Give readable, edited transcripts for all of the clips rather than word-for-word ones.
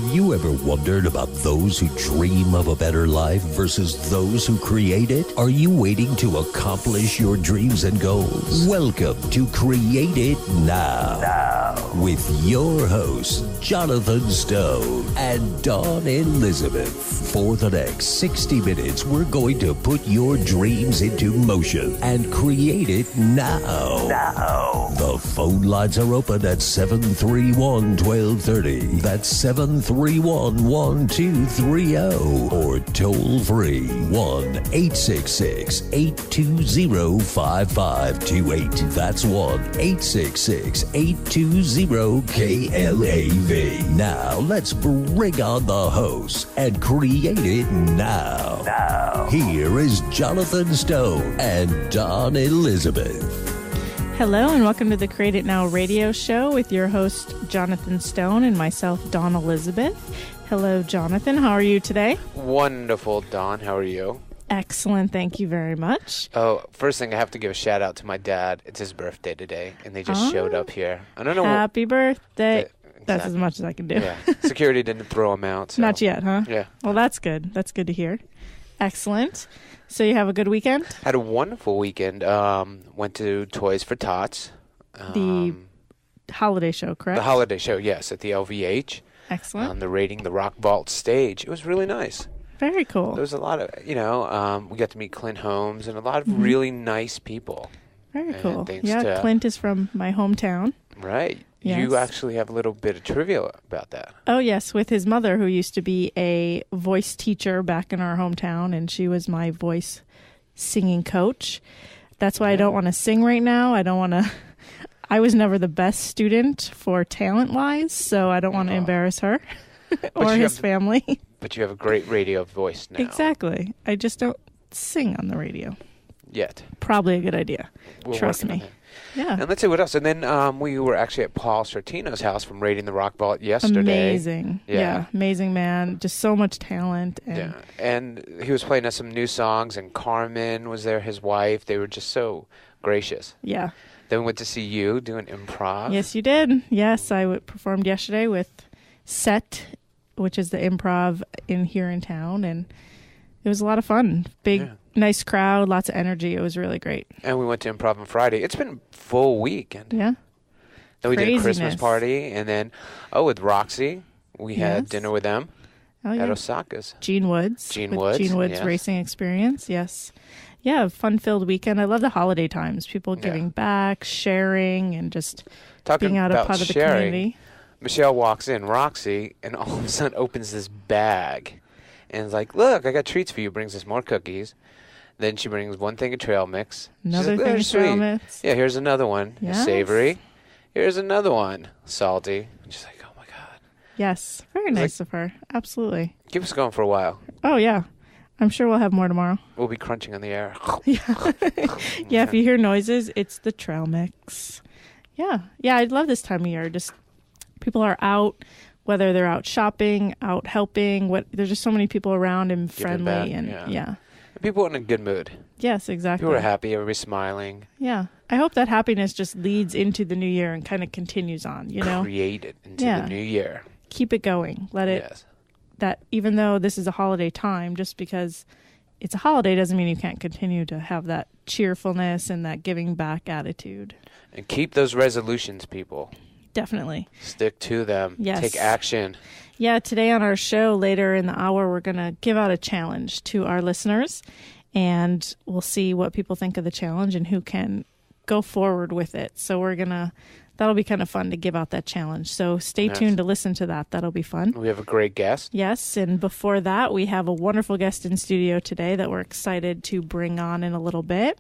Have you ever wondered about those who dream of a better life versus those who create it? Are you waiting to accomplish your dreams and goals? Welcome to Create It Now. With your hosts, Jonathan Stone and Dawn Elizabeth. For the next 60 minutes, we're going to put your dreams into motion and create it now. The phone lines are open at 731-1230. That's 731-1230. Or toll free 1-866-820-5528. That's 1-866-820-KLAV. Now let's bring on the host and create it now. Here is Jonathan Stone and Dawn Elizabeth. Hello and welcome to the Create It Now radio show with your host, Jonathan Stone, and myself, Dawn Elizabeth. Hello, Jonathan. How are you today? Wonderful, Dawn. How are you? Excellent. Thank you very much. Oh, first thing, I have to give a shout out to my dad. It's his birthday today, and they just showed up here. I don't know. Happy birthday. Exactly. That's as much as I can do. Yeah. Security didn't throw him out. So. Not yet, huh? Yeah. Well, that's good. That's good to hear. Excellent. So you have a good weekend? Had a wonderful weekend. Went to Toys for Tots. The holiday show, correct? The holiday show, yes, at the LVH. Excellent. The Rating the Rock Vault stage. It was really nice. Very cool. There was a lot of, we got to meet Clint Holmes and a lot of really nice people. Very cool. Yeah, Clint is from my hometown. Right. Yes. You actually have a little bit of trivia about that. Oh, yes, with his mother, who used to be a voice teacher back in our hometown, and she was my voice singing coach. That's why I don't want to sing right now. I was never the best student for talent-wise, so I don't want to embarrass her or his family. But you have a great radio voice now. Exactly. I just don't sing on the radio. Yet. Probably a good idea. We're Trust me. Yeah. And let's see what else. And then we were actually at Paul Sortino's house from Rating the Rock Vault yesterday. Amazing. Yeah. Amazing man. Just so much talent. And and he was playing us some new songs, and Carmen was there, his wife. They were just so gracious. Yeah. Then we went to see you doing improv. Yes, you did. Yes, I performed yesterday with Set, which is the improv here in town, and it was a lot of fun. Big, nice crowd, lots of energy. It was really great. And we went to improv on Friday. It's been a full weekend. Yeah. Then we did a Christmas party, and then, with Roxy, we had dinner with them at Osaka's. Gene Woods yes. Racing Experience, yes. Yeah, fun-filled weekend. I love the holiday times. People giving back, sharing, and just being out a part of the community. Michelle walks in, Roxy, and all of a sudden opens this bag. And is like, look, I got treats for you. Brings us more cookies. Then she brings one thing of trail mix. Another thing of trail mix. Yeah, here's another one. Yes. Savory. Here's another one. Salty. And she's like, oh, my God. Yes. Very nice of her. Absolutely. Keep us going for a while. Oh, yeah. I'm sure we'll have more tomorrow. We'll be crunching on the air. Yeah, if you hear noises, it's the trail mix. Yeah. Yeah, I love this time of year. Just people are out. Whether they're out shopping, out helping, there's just so many people around and friendly, and people in a good mood. Yes, exactly. People are happy, everybody's smiling. Yeah, I hope that happiness just leads into the new year and kind of continues on. Create it into the new year. Keep it going. Let it. Yes. That even though this is a holiday time, just because it's a holiday doesn't mean you can't continue to have that cheerfulness and that giving back attitude. And keep those resolutions, people. Definitely. Stick to them. Yes. Take action. Yeah, today on our show, later in the hour, we're going to give out a challenge to our listeners, and we'll see what people think of the challenge and who can go forward with it. So that'll be kind of fun to give out that challenge. So stay tuned to listen to that. That'll be fun. We have a great guest. Yes, and before that, we have a wonderful guest in studio today that we're excited to bring on in a little bit.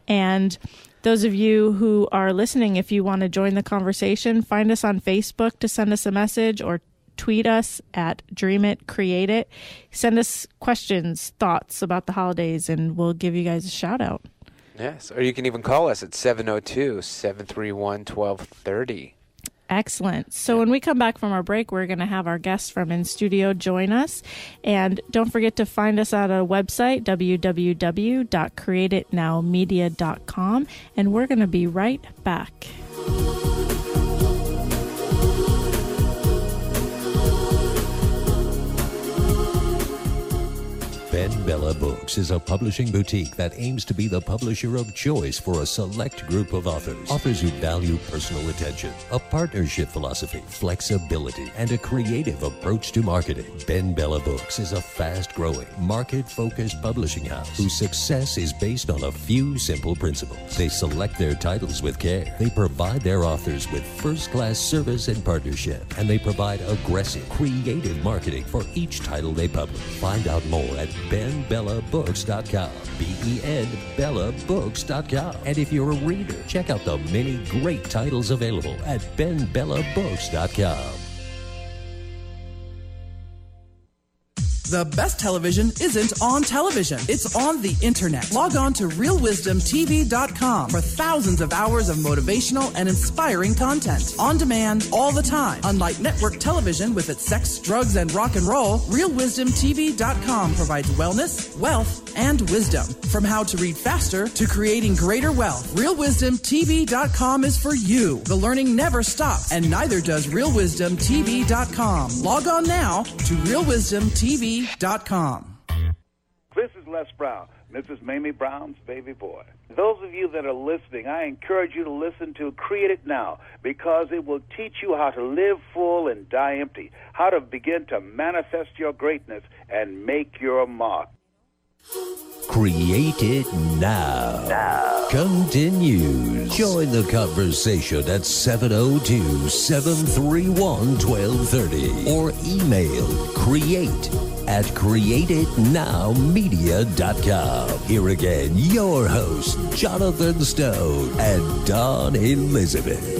And those of you who are listening, if you want to join the conversation, find us on Facebook to send us a message or tweet us at Dream It, Create It. Send us questions, thoughts about the holidays, and we'll give you guys a shout out. Yes, or you can even call us at 702-731-1230. Excellent. So when we come back from our break, we're going to have our guests from in studio join us. And don't forget to find us at our website, www.createitnowmedia.com. And we're going to be right back. Ben Bella Books is a publishing boutique that aims to be the publisher of choice for a select group of authors. Authors who value personal attention, a partnership philosophy, flexibility, and a creative approach to marketing. Ben Bella Books is a fast-growing, market-focused publishing house whose success is based on a few simple principles. They select their titles with care. They provide their authors with first-class service and partnership. And they provide aggressive, creative marketing for each title they publish. Find out more at benbellabooks.com. B-E-N, BellaBooks.com. And if you're a reader, check out the many great titles available at benbellabooks.com. The best television isn't on television. It's on the internet. Log on to realwisdomtv.com for thousands of hours of motivational and inspiring content. On demand, all the time. Unlike network television with its sex, drugs, and rock and roll, realwisdomtv.com provides wellness, wealth, and wisdom. From how to read faster to creating greater wealth, realwisdomtv.com is for you. The learning never stops, and neither does realwisdomtv.com. Log on now to realwisdomtv.com. This is Les Brown, Mrs. Mamie Brown's baby boy. Those of you that are listening, I encourage you to listen to Create It Now, because it will teach you how to live full and die empty, how to begin to manifest your greatness and make your mark. Create It Now. Continues. Join the conversation at 702-731-1230 or email create@createitnowmedia.com. Here again, your hosts, Jonathan Stone and Dawn Elizabeth.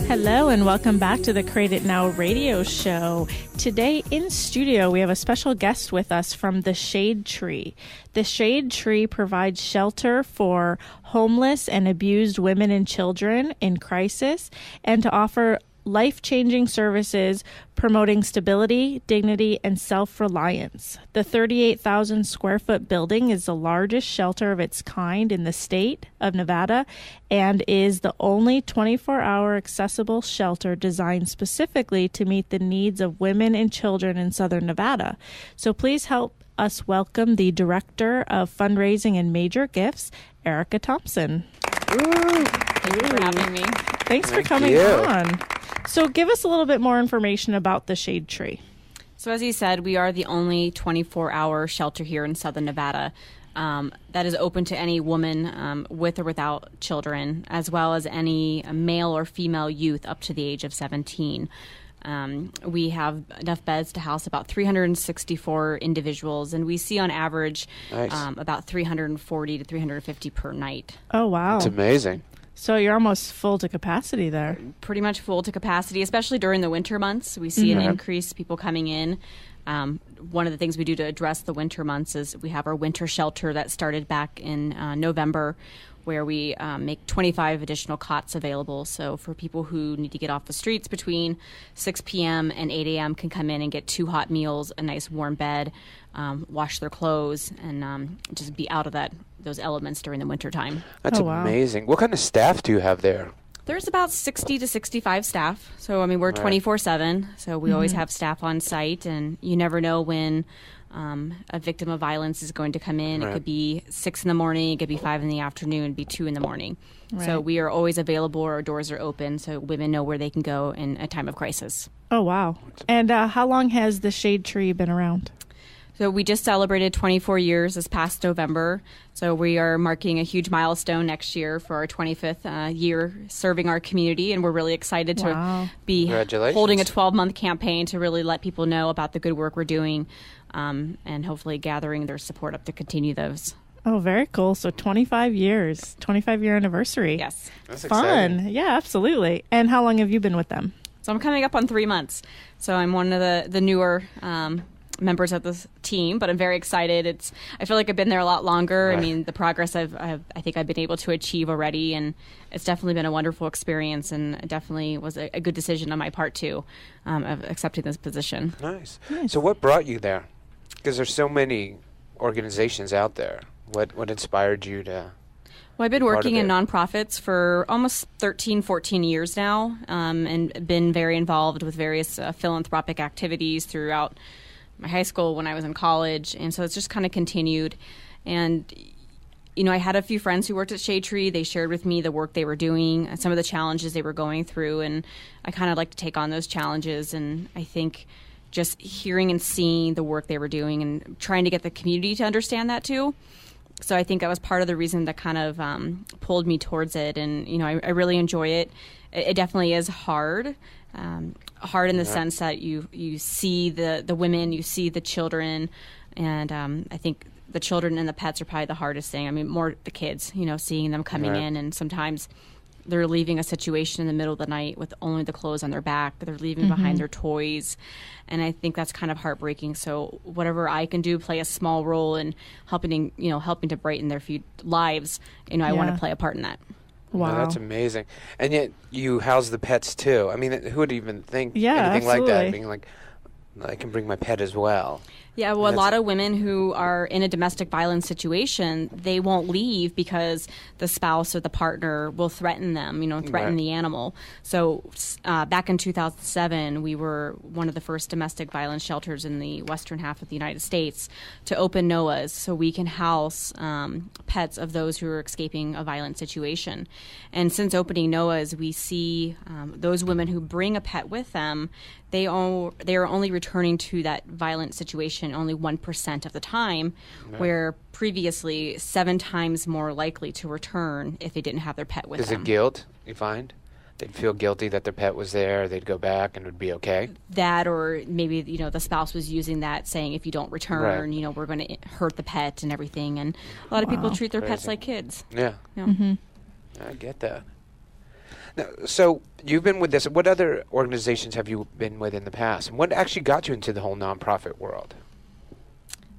Hello and welcome back to the Create It Now radio show. Today in studio we have a special guest with us from the Shade Tree. The Shade Tree provides shelter for homeless and abused women and children in crisis, and to offer life-changing services promoting stability, dignity, and self-reliance. The 38,000 square foot building is the largest shelter of its kind in the state of Nevada and is the only 24-hour accessible shelter designed specifically to meet the needs of women and children in southern Nevada. So please help us welcome the Director of Fundraising and Major Gifts, Erica Thompson. Thank you for having me. Thanks for coming on. So give us a little bit more information about the Shade Tree. So as you said, we are the only 24-hour shelter here in southern Nevada that is open to any woman with or without children, as well as any male or female youth up to the age of 17. We have enough beds to house about 364 individuals, and we see on average about 340 to 350 per night. Oh, wow. It's amazing. So you're almost full to capacity there. Pretty much full to capacity, especially during the winter months. We see an increase, people coming in. One of the things we do to address the winter months is we have our winter shelter that started back in November, where we make 25 additional cots available. So for people who need to get off the streets between 6 p.m. and 8 a.m. can come in and get 2 hot meals, a nice warm bed, wash their clothes, and just be out of those elements during the winter time. That's amazing. What kind of staff do you have there? There's about 60 to 65 staff. So, I mean, we're 24/7. So we always have staff on site, and you never know when a victim of violence is going to come in. It could be 6 in the morning, it could be 5 in the afternoon, it could be 2 in the morning. Right. So we are always available. Our doors are open so women know where they can go in a time of crisis. Oh, wow. And how long has the Shade Tree been around? So we just celebrated 24 years this past November. So we are marking a huge milestone next year for our 25th year serving our community. And we're really excited to be holding a 12-month campaign to really let people know about the good work we're doing and hopefully gathering their support up to continue those. Oh, very cool. So 25 years, 25-year anniversary. Yes. That's fun. Exciting. Yeah, absolutely. And how long have you been with them? So I'm coming up on 3 months. So I'm one of the newer members of this team, but I'm very excited. I feel like I've been there a lot longer. Right. I mean, the progress I think I've been able to achieve already, and it's definitely been a wonderful experience, and it definitely was a good decision on my part too, of accepting this position. Nice. So what brought you there? Because there's so many organizations out there. What inspired you to? Well, I've been working in nonprofits for almost 13, 14 years now, and been very involved with various philanthropic activities throughout my high school, when I was in college. And so it's just kind of continued. And, you know, I had a few friends who worked at Shade Tree. They shared with me the work they were doing and some of the challenges they were going through. And I kind of like to take on those challenges. And I think just hearing and seeing the work they were doing and trying to get the community to understand that too. So I think that was part of the reason that kind of pulled me towards it. And, you know, I really enjoy it. It definitely is hard. Hard in the sense that you see the women, you see the children. And I think the children and the pets are probably the hardest thing. I mean, more the kids, you know, seeing them coming in, and sometimes they're leaving a situation in the middle of the night with only the clothes on their back. They're leaving behind their toys. And I think that's kind of heartbreaking. So whatever I can do, play a small role in helping to brighten their few lives, you know, I want to play a part in that. Wow. Oh, that's amazing. And yet you house the pets too. I mean, who would even think anything like that? Being like, I can bring my pet as well. Yeah, well, a lot of women who are in a domestic violence situation, they won't leave because the spouse or the partner will threaten them, you know, threaten the animal. So back in 2007, we were one of the first domestic violence shelters in the western half of the United States to open NOAAs so we can house pets of those who are escaping a violent situation. And since opening NOAAs, we see those women who bring a pet with them, they are only returning to that violent situation only 1% of the time, where previously 7 times more likely to return if they didn't have their pet with them. Is it guilt, you find? They'd feel guilty that their pet was there, they'd go back and it would be okay? That, or maybe, you know, the spouse was using that, saying if you don't return, you know, we're going to hurt the pet and everything. And a lot of people treat their pets like kids. Yeah. You know? I get that. Now, so you've been with this. What other organizations have you been with in the past? And what actually got you into the whole nonprofit world?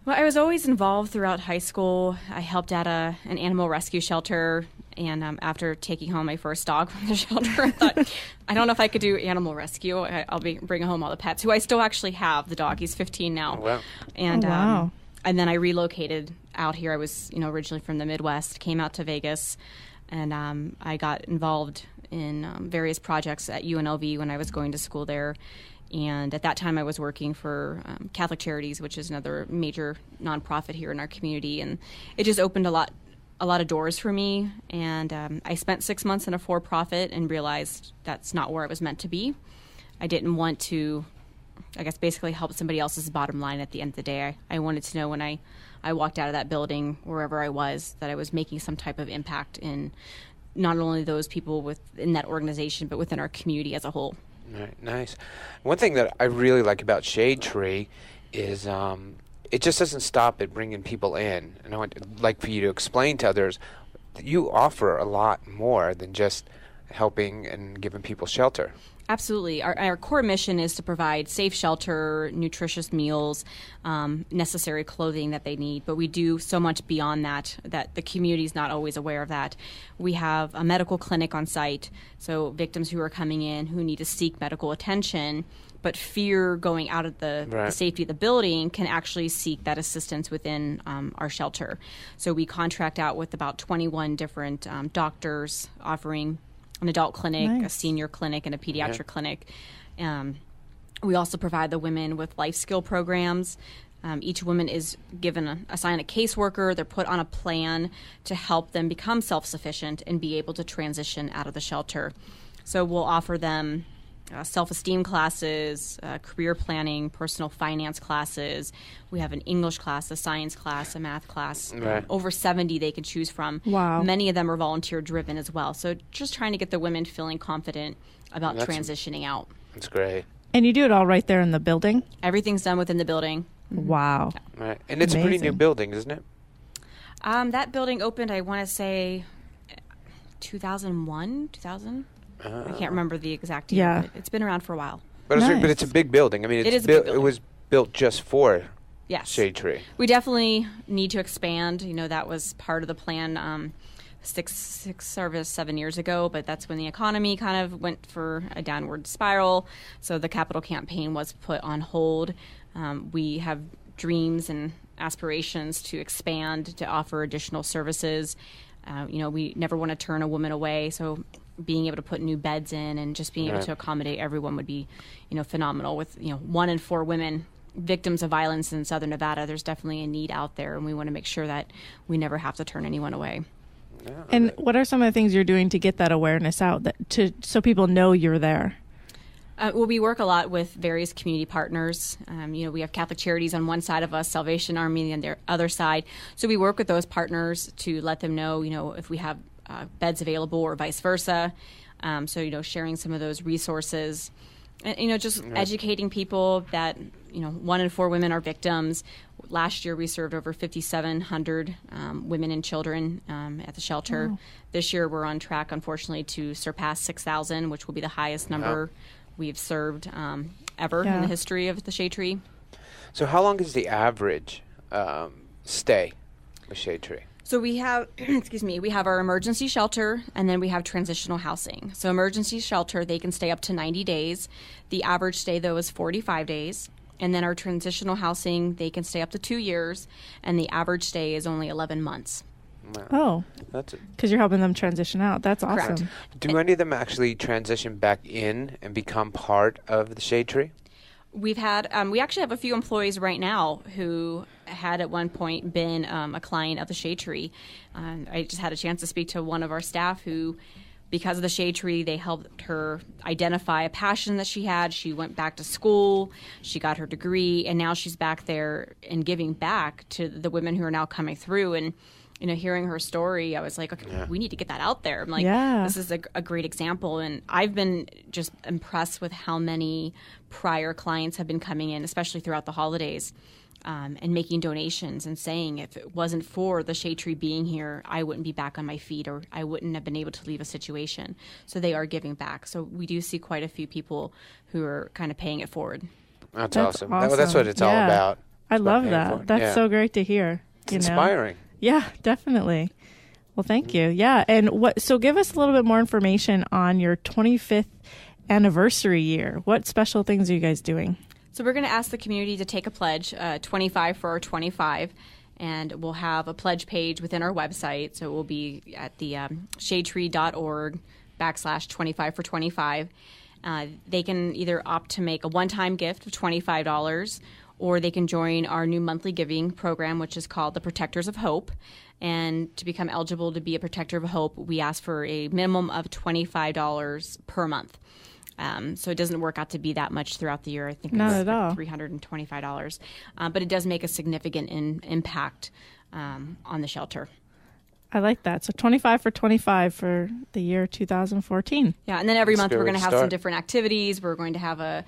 Well, I was always involved throughout high school. I helped at an animal rescue shelter. And after taking home my first dog from the shelter, I thought, I don't know if I could do animal rescue. I'll be bringing home all the pets, who I still actually have. The dog, he's 15 now. Oh, wow. And, and then I relocated out here. I was, you know, originally from the Midwest, came out to Vegas, and I got involved in various projects at UNLV when I was going to school there. And at that time, I was working for Catholic Charities, which is another major nonprofit here in our community. And it just opened a lot of doors for me. And I spent 6 months in a for-profit and realized that's not where I was meant to be. I didn't want to, I guess, basically help somebody else's bottom line at the end of the day. I wanted to know when I walked out of that building, wherever I was, that I was making some type of impact in not only those people within that organization, but within our community as a whole. Right, nice. One thing that I really like about Shade Tree is it just doesn't stop at bringing people in. And I would like for you to explain to others that you offer a lot more than just helping and giving people shelter. Absolutely. Our core mission is to provide safe shelter, nutritious meals, necessary clothing that they need. But we do so much beyond that the community is not always aware of that. We have a medical clinic on site, so victims who are coming in who need to seek medical attention but fear going out of the safety of the building can actually seek that assistance within our shelter. So we contract out with about 21 different doctors offering an adult clinic, a senior clinic, and a pediatric clinic. We also provide the women with life skill programs. Each woman is assigned a caseworker. They're put on a plan to help them become self-sufficient and be able to transition out of the shelter. So we'll offer them self-esteem classes, career planning, personal finance classes. We have an English class, a science class, a math class. Over 70 they can choose from. Wow. Many of them are volunteer-driven as well. So just trying to get the women feeling confident about transitioning out. That's great. And you do it all right there in the building? Everything's done within the building. Wow. Yeah. Right. And it's a pretty new building, isn't it? That building opened, I want to say, 2001, 2000? I can't remember the exact year. But it's been around for a while. But, but it's a big building. I mean, it is a big building. It was built just for Yes. Shade Tree. We definitely need to expand. You know, that was part of the plan 7 years ago, but that's when the economy kind of went for a downward spiral. So the capital campaign was put on hold. We have dreams and aspirations to expand, to offer additional services. You know, we never want to turn a woman away. So being able to put new beds in and just being able to accommodate everyone would be, you know, phenomenal. With, you know, 1 in 4 women victims of violence in Southern Nevada, there's definitely a need out there, and we want to make sure that we never have to turn anyone away. Yeah. And what are some of the things you're doing to get that awareness out, so people know you're there? Well, we work a lot with various community partners. We have Catholic Charities on one side of us, Salvation Army on the other side. So we work with those partners to let them know, if we have beds available or vice versa. Sharing some of those resources. And, just educating people that, 1 in 4 women are victims. Last year, we served over 5,700 women and children at the shelter. Wow. This year, we're on track, unfortunately, to surpass 6,000, which will be the highest number we've served ever in the history of the Shade Tree. So how long is the average stay with Shade Tree? So we have, we have our emergency shelter, and then we have transitional housing. So emergency shelter, they can stay up to 90 days. The average stay, though, is 45 days. And then our transitional housing, they can stay up to 2 years, and the average stay is only 11 months. Wow. Oh, because you're helping them transition out. That's awesome. Correct. Do any of them actually transition back in and become part of the Shade Tree? We've had, we actually have a few employees right now who had at one point been a client of the Shade Tree. I just had a chance to speak to one of our staff who, because of the Shade Tree, they helped her identify a passion that she had. She went back to school, she got her degree, and now she's back there and giving back to the women who are now coming through. And hearing her story, I was like, okay, we need to get that out there. I'm like, this is a great example. And I've been just impressed with how many prior clients have been coming in, especially throughout the holidays, and making donations and saying, if it wasn't for the Shade Tree being here, I wouldn't be back on my feet, or I wouldn't have been able to leave a situation. So they are giving back. So we do see quite a few people who are kind of paying it forward. That's awesome. That's what it's all about. I love that. That's so great to hear. It's inspiring. Yeah, definitely. Well, thank you. Yeah. And so give us a little bit more information on your 25th anniversary year. What special things are you guys doing? So we're going to ask the community to take a pledge, 25 for our 25, and we'll have a pledge page within our website. So it will be at the shadetree.org/25 for 25. They can either opt to make a one-time gift of $25, or they can join our new monthly giving program, which is called the Protectors of Hope. And to become eligible to be a Protector of Hope, we ask for a minimum of $25 per month. So it doesn't work out to be that much throughout the year. I think Not it's at all. $325. But it does make a significant impact on the shelter. I like that. So 25 for 25 for the year 2014. Yeah, and then every month we're going to have some different activities. We're going to have a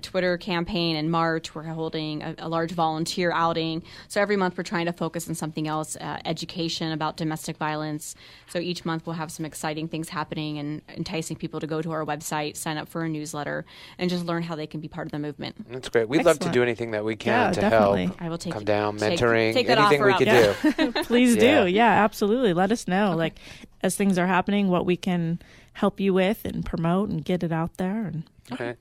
Twitter campaign in March. We're holding a large volunteer outing. So every month we're trying to focus on something else, education about domestic violence. So each month we'll have some exciting things happening and enticing people to go to our website, sign up for a newsletter, and just learn how they can be part of the movement. That's great. We'd love to do anything that we can to help. I will come down, mentoring, take that anything we could do. Please do. Yeah, absolutely. Let us know, like, as things are happening, what we can help you with and promote and get it out there. And okay.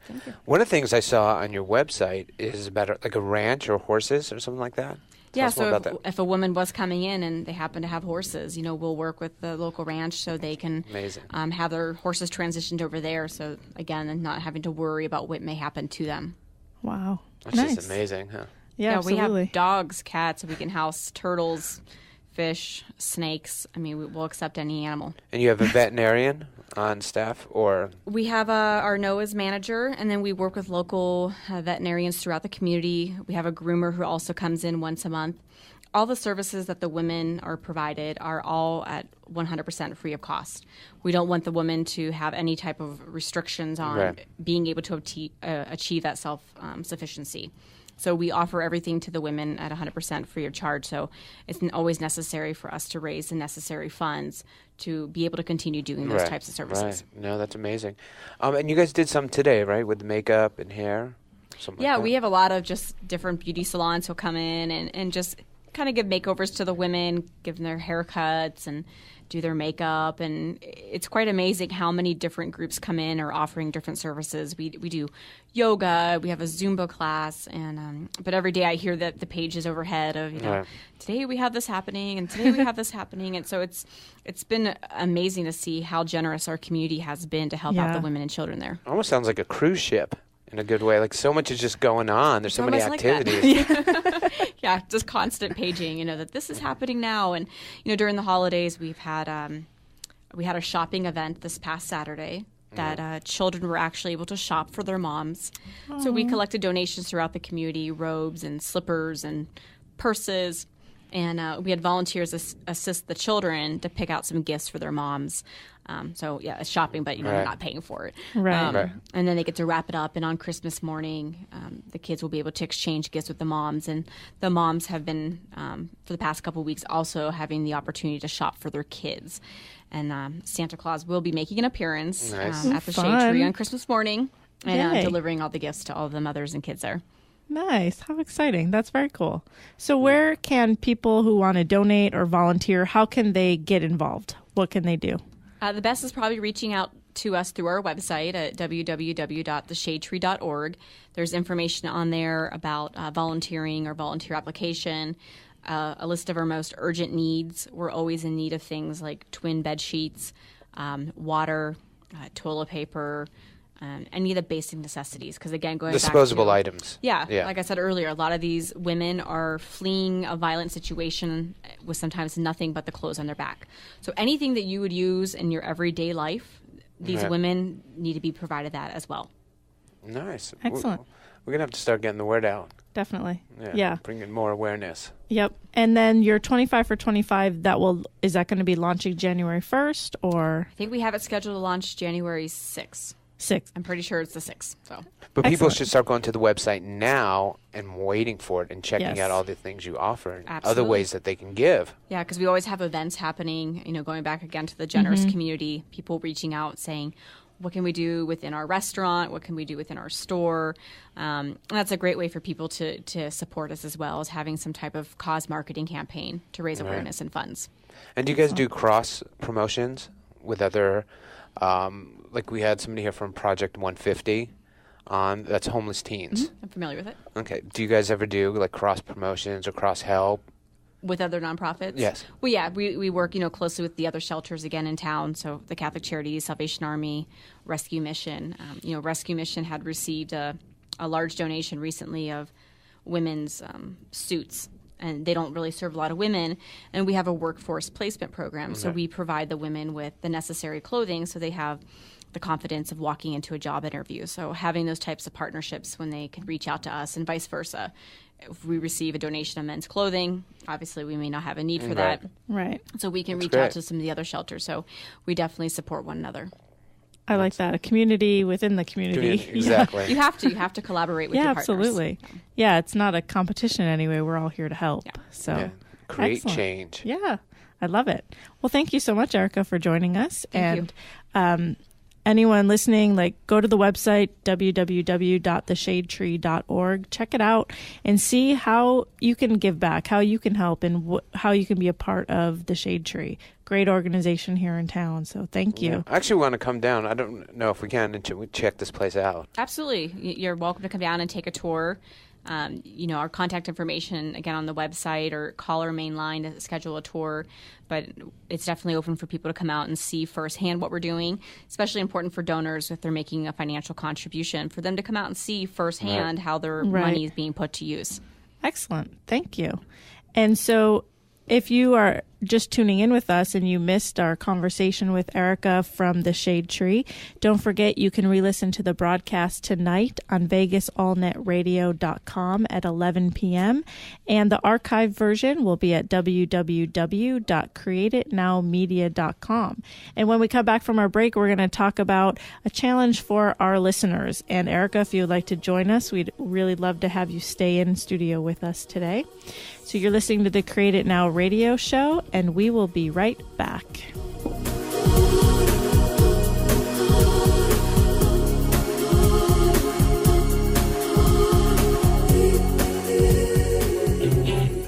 One of the things I saw on your website is about like a ranch or horses or something like that. Yeah, so if a woman was coming in and they happen to have horses, we'll work with the local ranch so they can have their horses transitioned over there. So, again, not having to worry about what may happen to them. Wow. That's just amazing, huh? Yeah, absolutely. We have dogs, cats, we can house turtles, fish, snakes. I mean, we'll accept any animal. And you have a veterinarian on staff, or? We have our NOAA's manager, and then we work with local veterinarians throughout the community. We have a groomer who also comes in once a month. All the services that the women are provided are all at 100% free of cost. We don't want the woman to have any type of restrictions on being able to achieve that self-sufficiency. So we offer everything to the women at 100% free of charge. So it's always necessary for us to raise the necessary funds to be able to continue doing those types of services. Right. No, that's amazing. And you guys did some today, right, with the makeup and hair? We have a lot of just different beauty salons who'll come in and just kind of give makeovers to the women, give them their haircuts and do their makeup, and it's quite amazing how many different groups come in or offering different services. We do yoga, we have a Zumba class, and but every day I hear that the pages overhead of today we have this happening and today we have this happening, and so it's been amazing to see how generous our community has been to help out the women and children there. Almost sounds like a cruise ship in a good way. Like, so much is just going on. There's so many activities. Yeah, just constant paging, that this is happening now. And, during the holidays, we had a shopping event this past Saturday that children were actually able to shop for their moms. Aww. So we collected donations throughout the community, robes and slippers and purses. And we had volunteers assist the children to pick out some gifts for their moms. It's shopping, but they're not paying for it. Right. And then they get to wrap it up. And on Christmas morning, the kids will be able to exchange gifts with the moms. And the moms have been, for the past couple of weeks, also having the opportunity to shop for their kids. And Santa Claus will be making an appearance at the Shade Tree on Christmas morning and delivering all the gifts to all the mothers and kids there. Nice. How exciting. That's very cool. So where can people who want to donate or volunteer, how can they get involved? What can they do? The best is probably reaching out to us through our website at www.theshadetree.org. There's information on there about volunteering or volunteer application, a list of our most urgent needs. We're always in need of things like twin bed sheets, water, toilet paper, any of the basic necessities. Because again, going disposable back to, items. Yeah, like I said earlier, a lot of these women are fleeing a violent situation with sometimes nothing but the clothes on their back. So anything that you would use in your everyday life, these women need to be provided that as well. Nice. Excellent. We're going to have to start getting the word out. Definitely. Yeah. Bringing more awareness. Yep. And then your 25 for 25, is that going to be launching January 1st or? I think we have it scheduled to launch January 6th. 6th. I'm pretty sure it's the 6th. So. But people should start going to the website now and waiting for it and checking out all the things you offer and other ways that they can give. Yeah, because we always have events happening, going back again to the generous community, people reaching out saying, what can we do within our restaurant? What can we do within our store? And that's a great way for people to support us as well as having some type of cause marketing campaign to raise awareness and funds. And do you guys do cross promotions with other, like we had somebody here from Project 150 that's homeless teens. I'm familiar with it. Okay. Do you guys ever do like cross promotions or cross help? With other nonprofits? Yes. Well, yeah, we work, closely with the other shelters again in town. So the Catholic Charities, Salvation Army, Rescue Mission. Rescue Mission had received a large donation recently of women's suits. And they don't really serve a lot of women. And we have a workforce placement program. So we provide the women with the necessary clothing so they have the confidence of walking into a job interview. So having those types of partnerships when they can reach out to us and vice versa. If we receive a donation of men's clothing, obviously we may not have a need for that. Right. So we can reach out to some of the other shelters. So we definitely support one another. I like that. A community within the community. Exactly. You have to collaborate with your partners. Absolutely. Yeah, it's not a competition anyway. We're all here to help. Yeah. So create change. Yeah. I love it. Well, thank you so much, Erica, for joining us. Thank you. Anyone listening, go to the website, www.theshadetree.org. Check it out and see how you can give back, how you can help, and how you can be a part of the Shade Tree. Great organization here in town, so thank you. Yeah. I actually want to come down. I don't know if we can until we check this place out. Absolutely. You're welcome to come down and take a tour. Our contact information, again, on the website, or call our main line to schedule a tour. But it's definitely open for people to come out and see firsthand what we're doing, especially important for donors if they're making a financial contribution, for them to come out and see firsthand how their money is being put to use. Excellent. Thank you. And so if you are just tuning in with us and you missed our conversation with Erica from the Shade Tree, don't forget you can re-listen to the broadcast tonight on VegasAllNetRadio.com at 11 p.m. And the archive version will be at www.createitnowmedia.com. And when we come back from our break, we're going to talk about a challenge for our listeners. And Erica, if you would like to join us, we'd really love to have you stay in studio with us today. So you're listening to the Create It Now radio show, and we will be right back.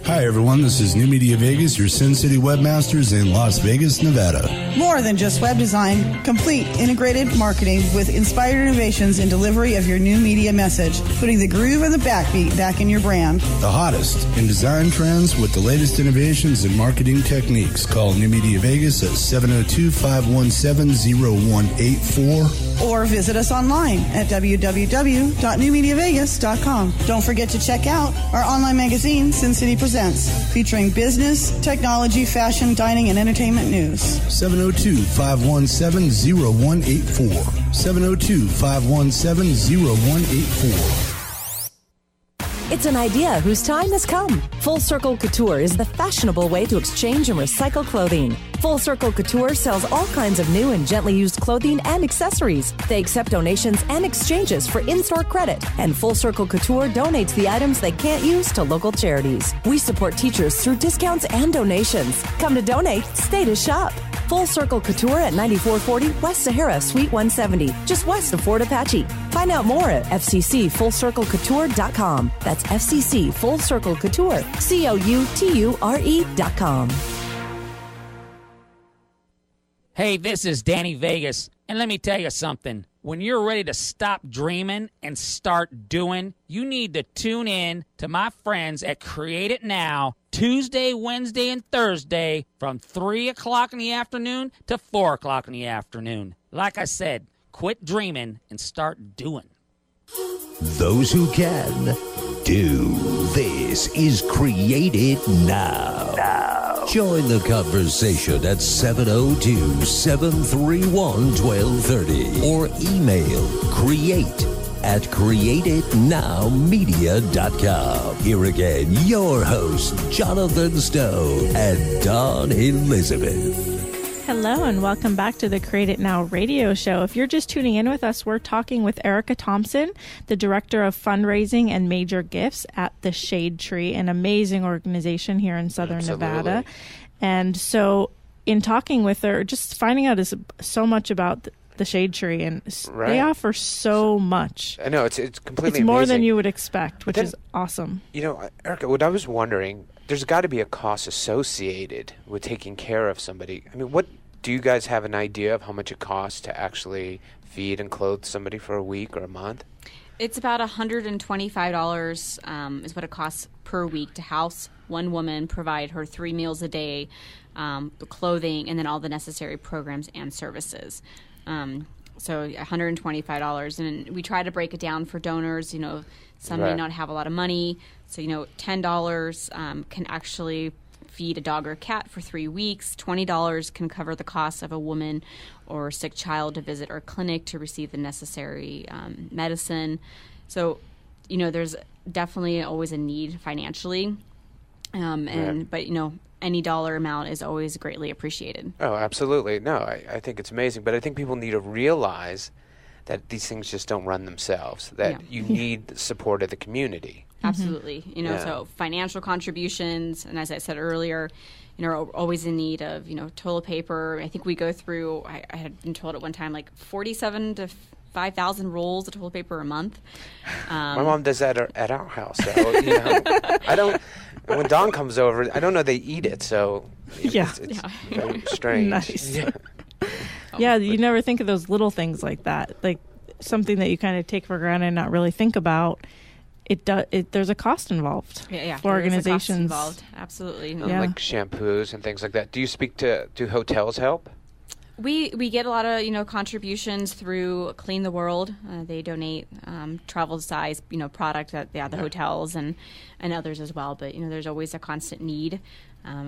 Hi everyone, this is New Media Vegas, your Sin City webmasters in Las Vegas, Nevada. More than just web design, complete integrated marketing with inspired innovations in delivery of your new media message, putting the groove and the backbeat back in your brand. The hottest in design trends with the latest innovations in marketing techniques. Call New Media Vegas at 702-517-0184 or visit us online at www.newmediavegas.com. Don't forget to check out our online magazine, Sin City Presents, featuring business, technology, fashion, dining, and entertainment news. 702-517-0184. 702-517-0184. It's an idea whose time has come. Full Circle Couture is the fashionable way to exchange and recycle clothing. Full Circle Couture sells all kinds of new and gently used clothing and accessories. They accept donations and exchanges for in-store credit. And Full Circle Couture donates the items they can't use to local charities. We support teachers through discounts and donations. Come to donate, stay to shop. Full Circle Couture at 9440 West Sahara, Suite 170, just west of Fort Apache. Find out more at fccfullcirclecouture.com. That's FCC Full Circle Couture, COUTURE.com. Hey, this is Danny Vegas, and let me tell you something. When you're ready to stop dreaming and start doing, you need to tune in to my friends at Create It Now, Tuesday, Wednesday, and Thursday from 3 o'clock in the afternoon to 4 o'clock in the afternoon. Like I said, quit dreaming and start doing. Those who can do. This is Create It Now. Join the conversation at 702-731-1230 or email create@createitnowmedia.com. Here again, your hosts, Jonathan Stone and Dawn Elizabeth. Hello and welcome back to the Create It Now radio show. If you're just tuning in with us, we're talking with Erica Thompson, the Director of Fundraising and Major Gifts at the Shade Tree, an amazing organization here in Southern Nevada. And so in talking with her, just finding out so much about the Shade Tree, and they offer so much. I know, it's completely It's more amazing. than you would expect, which is awesome. You know, Erica, what I was wondering, there's got to be a cost associated with taking care of somebody. I mean, do you guys have an idea of how much it costs to actually feed and clothe somebody for a week or a month? It's about $125 is what it costs per week to house one woman, provide her 3 meals a day, clothing, and then all the necessary programs and services. So $125, and we try to break it down for donors. You know, some may not have a lot of money, so $10 can actually feed a dog or cat for 3 weeks. $20 can cover the cost of a woman or sick child to visit our clinic to receive the necessary medicine. So, there's definitely always a need financially, but any dollar amount is always greatly appreciated. Oh, absolutely. No, I think it's amazing, but I think people need to realize that these things just don't run themselves, that you need the support of the community. Absolutely. So financial contributions, and as I said earlier, are always in need of, toilet paper. I think we go through, I had been told at one time, like 47 to 5,000 rolls of toilet paper a month. My mom does that at our house. So, I don't, when Dawn comes over, I don't know they eat it, so it's very strange. Nice. Yeah, you never think of those little things like that, like something that you kind of take for granted and not really think about. There's a cost involved for organizations. There's a cost involved. Absolutely. Like shampoos and things like that. Do you speak do hotels help? We get a lot of contributions through Clean the World. They donate travel size product at the hotels and others as well. But there's always a constant need.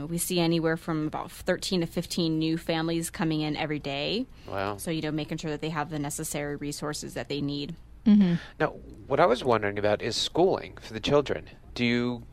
We see anywhere from about 13 to 15 new families coming in every day. Wow. So making sure that they have the necessary resources that they need. Mm-hmm. Now, what I was wondering about is schooling for the children. Do you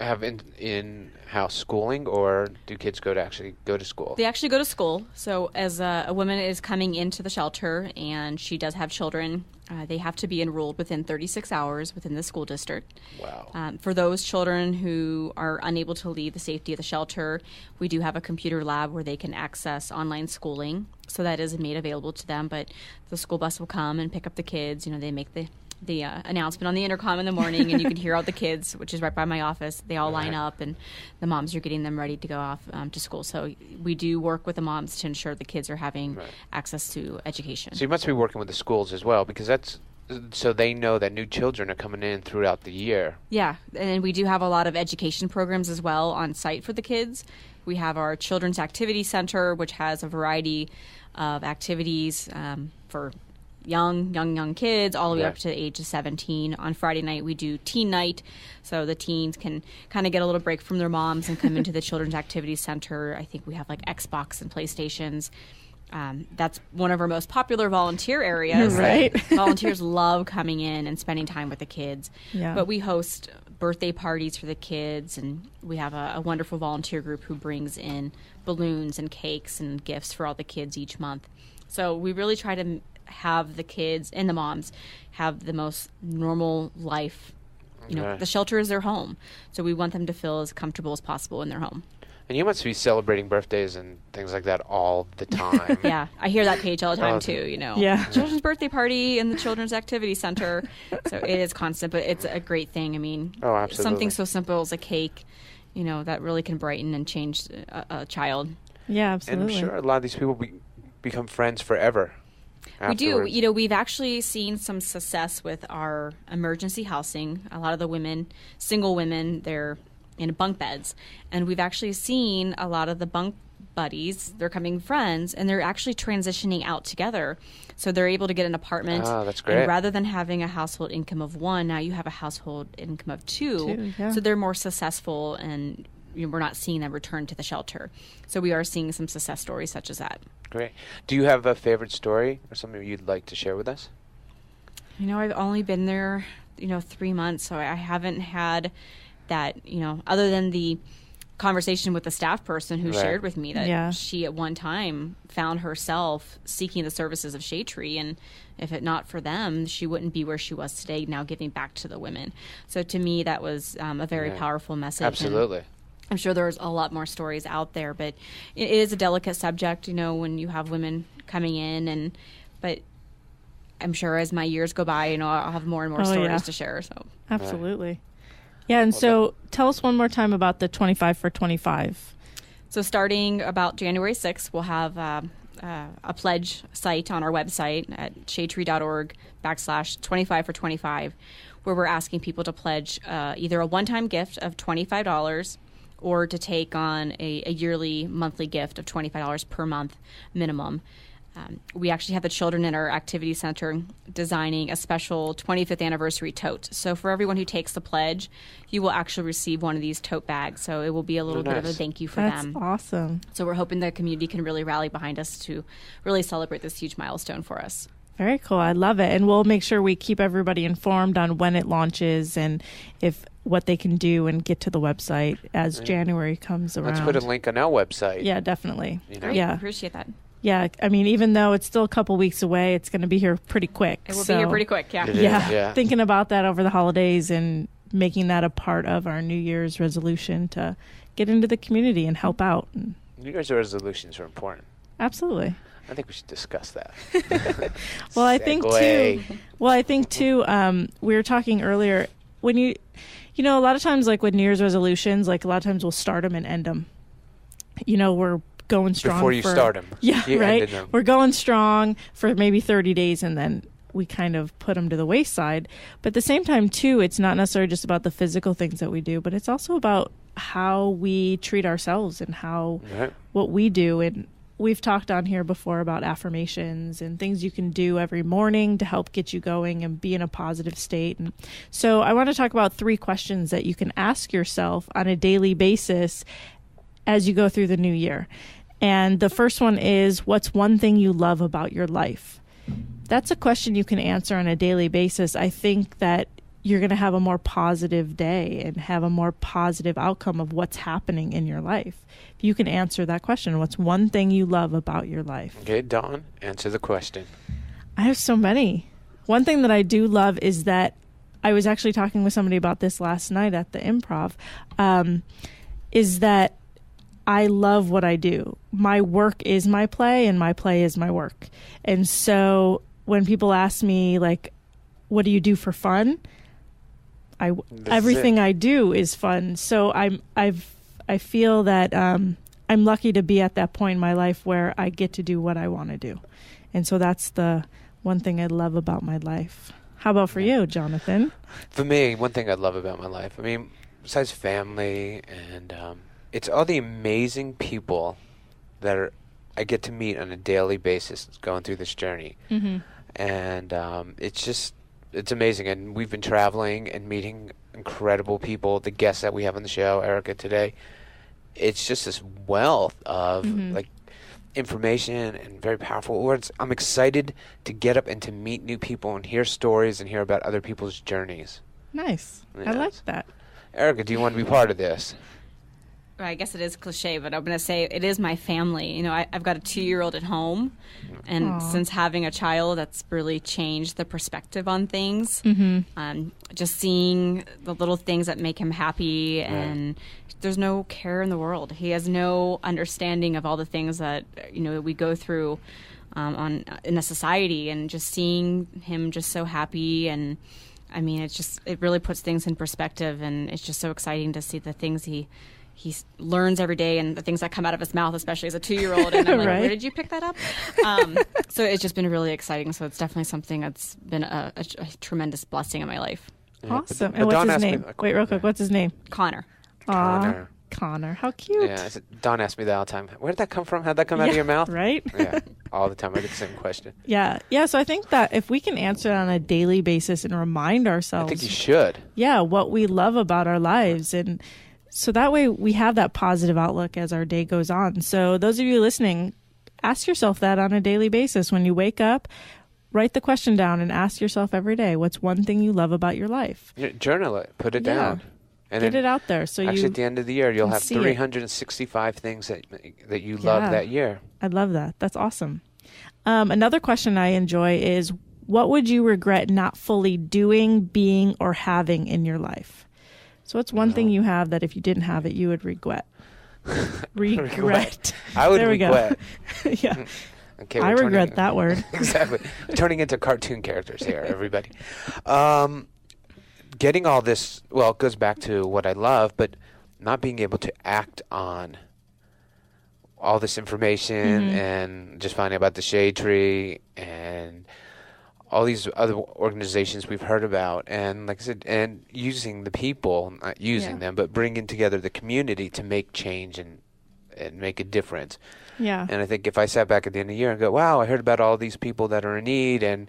have in-house schooling, or do kids actually go to school? They actually go to school. So as a woman is coming into the shelter and she does have children, they have to be enrolled within 36 hours within the school district. Wow. For those children who are unable to leave the safety of the shelter, we do have a computer lab where they can access online schooling. So that is made available to them, but the school bus will come and pick up the kids. They make the announcement on the intercom in the morning, and you can hear all the kids, which is right by my office. They all line up, and the moms are getting them ready to go off to school. So we do work with the moms to ensure the kids are having access to education. So you must be working with the schools as well, because so they know that new children are coming in throughout the year. Yeah, and we do have a lot of education programs as well on site for the kids. We have our Children's Activity Center, which has a variety of activities for young kids all the way up to the age of 17. On Friday night, we do teen night, so the teens can kind of get a little break from their moms and come into the Children's Activity Center. I think we have like Xbox and PlayStations. That's one of our most popular volunteer areas. Right. Volunteers love coming in and spending time with the kids. Yeah. But we host birthday parties for the kids, and we have a wonderful volunteer group who brings in balloons and cakes and gifts for all the kids each month. So we really try to have the kids and the moms have the most normal life. You know, the shelter is their home, so we want them to feel as comfortable as possible in their home. And you must be celebrating birthdays and things like that all the time. Yeah, I hear that page all the time too, you know. Yeah. Children's birthday party in the Children's Activity Center. So it is constant, but it's a great thing. I mean, absolutely. Something so simple as a cake, you know, that really can brighten and change a child. Yeah, absolutely. And I'm sure a lot of these people become friends forever. We do. afterwards. You know, we've actually seen some success with our emergency housing. A lot of the women, single women, they're in bunk beds. And we've actually seen a lot of the bunk buddies, they're becoming friends, and they're actually transitioning out together. So they're able to get an apartment. Oh, that's great. And rather than having a household income of one, now you have a household income of two. Yeah. So they're more successful, and you know, we're not seeing them return to the shelter. So we are seeing some success stories such as that. Great. Do you have a favorite story or something you'd like to share with us? You know, I've only been there, 3 months, so I haven't had that, other than the conversation with the staff person who shared with me that she at one time found herself seeking the services of Shade Tree, and if it not for them, she wouldn't be where she was today, now giving back to the women. So to me, that was a very powerful message. Absolutely. And I'm sure there's a lot more stories out there, but it is a delicate subject, when you have women coming in, but I'm sure as my years go by, I'll have more and more stories to share. So absolutely. Yeah, and so tell us one more time about the 25 for 25. So starting about January 6th, we'll have a pledge site on our website at shadetree.org/25 for 25, where we're asking people to pledge either a one-time gift of $25 or to take on a yearly monthly gift of $25 per month minimum. We actually have the children in our activity center designing a special 25th anniversary tote. So for everyone who takes the pledge, you will actually receive one of these tote bags. So it will be a little bit of a thank you for them. That's awesome. So we're hoping the community can really rally behind us to really celebrate this huge milestone for us. Very cool. I love it. And we'll make sure we keep everybody informed on when it launches and what they can do and get to the website as January comes around. Let's put a link on our website. Yeah, definitely. Great. Yeah. Appreciate that. Yeah, I mean, even though it's still a couple weeks away, it's going to be here pretty quick. It will be here pretty quick, yeah. Yeah, thinking about that over the holidays and making that a part of our New Year's resolution to get into the community and help out. New Year's resolutions are important. Absolutely. I think we should discuss that. Well, I think too, we were talking earlier, when a lot of times, like with New Year's resolutions, like a lot of times we'll start them and end them. We're going strong before you start them. Yeah, right. We're going strong for maybe 30 days, and then we kind of put them to the wayside. But at the same time, too, it's not necessarily just about the physical things that we do, but it's also about how we treat ourselves and what we do. And we've talked on here before about affirmations and things you can do every morning to help get you going and be in a positive state. And so I want to talk about 3 questions that you can ask yourself on a daily basis as you go through the new year. And the first one is, what's one thing you love about your life? That's a question you can answer on a daily basis. I think that you're going to have a more positive day and have a more positive outcome of what's happening in your life. If you can answer that question, what's one thing you love about your life? Okay, Dawn, answer the question. I have so many. One thing that I do love is that I was actually talking with somebody about this last night at the Improv, is that I love what I do. My work is my play and my play is my work. And so when people ask me, like, what do you do for fun? Everything I do is fun. So I feel that I'm lucky to be at that point in my life where I get to do what I want to do. And so that's the one thing I love about my life. How about for you, Jonathan? For me, one thing I love about my life, I mean, besides family and it's all the amazing people that I get to meet on a daily basis going through this journey. Mm-hmm. And it's amazing. And we've been traveling and meeting incredible people, the guests that we have on the show, Erica, today. It's just this wealth of like information and very powerful words. I'm excited to get up and to meet new people and hear stories and hear about other people's journeys. Nice. Yes. I like that. Erica, do you want to be part of this? Well, I guess it is cliche, but I'm going to say it is my family. You know, I've got a 2-year-old at home, and since having a child, that's really changed the perspective on things. Just seeing the little things that make him happy, and there's no care in the world. He has no understanding of all the things that, you know, we go through in a society, and just seeing him just so happy. And I mean, it really puts things in perspective, and it's just so exciting to see the things he learns every day, and the things that come out of his mouth, especially as a 2-year-old. And I'm like, where did you pick that up? So it's just been really exciting. So it's definitely something that's been a tremendous blessing in my life. Awesome. And what's his name? Wait, real quick. What's his name? Connor. Connor. How cute. Yeah. Don asked me that all the time. Where did that come from? How'd that come out of your mouth? Right? Yeah. All the time. I get the same question. Yeah. So I think that if we can answer it on a daily basis and remind ourselves. I think you should. Yeah. What we love about our lives. And so that way we have that positive outlook as our day goes on. So those of you listening, ask yourself that on a daily basis. When you wake up, write the question down and ask yourself every day, what's one thing you love about your life? Yeah, journal it. Put it down. And get it out there. So actually, at the end of the year, you'll have 365 things that you love that year. I love that. That's awesome. Another question I enjoy is, what would you regret not fully doing, being, or having in your life? So what's one thing you have that if you didn't have it, you would regret? Regret. I would there regret. We go. Yeah. Okay, I regret that word. Exactly. Turning into cartoon characters here, everybody. Getting all this, well, it goes back to what I love, but not being able to act on all this information and just finding about the Shade Tree and all these other organizations we've heard about, and like I said, and using the people, not using them, but bringing together the community to make change and make a difference. Yeah. And I think if I sat back at the end of the year and go, wow, I heard about all these people that are in need, and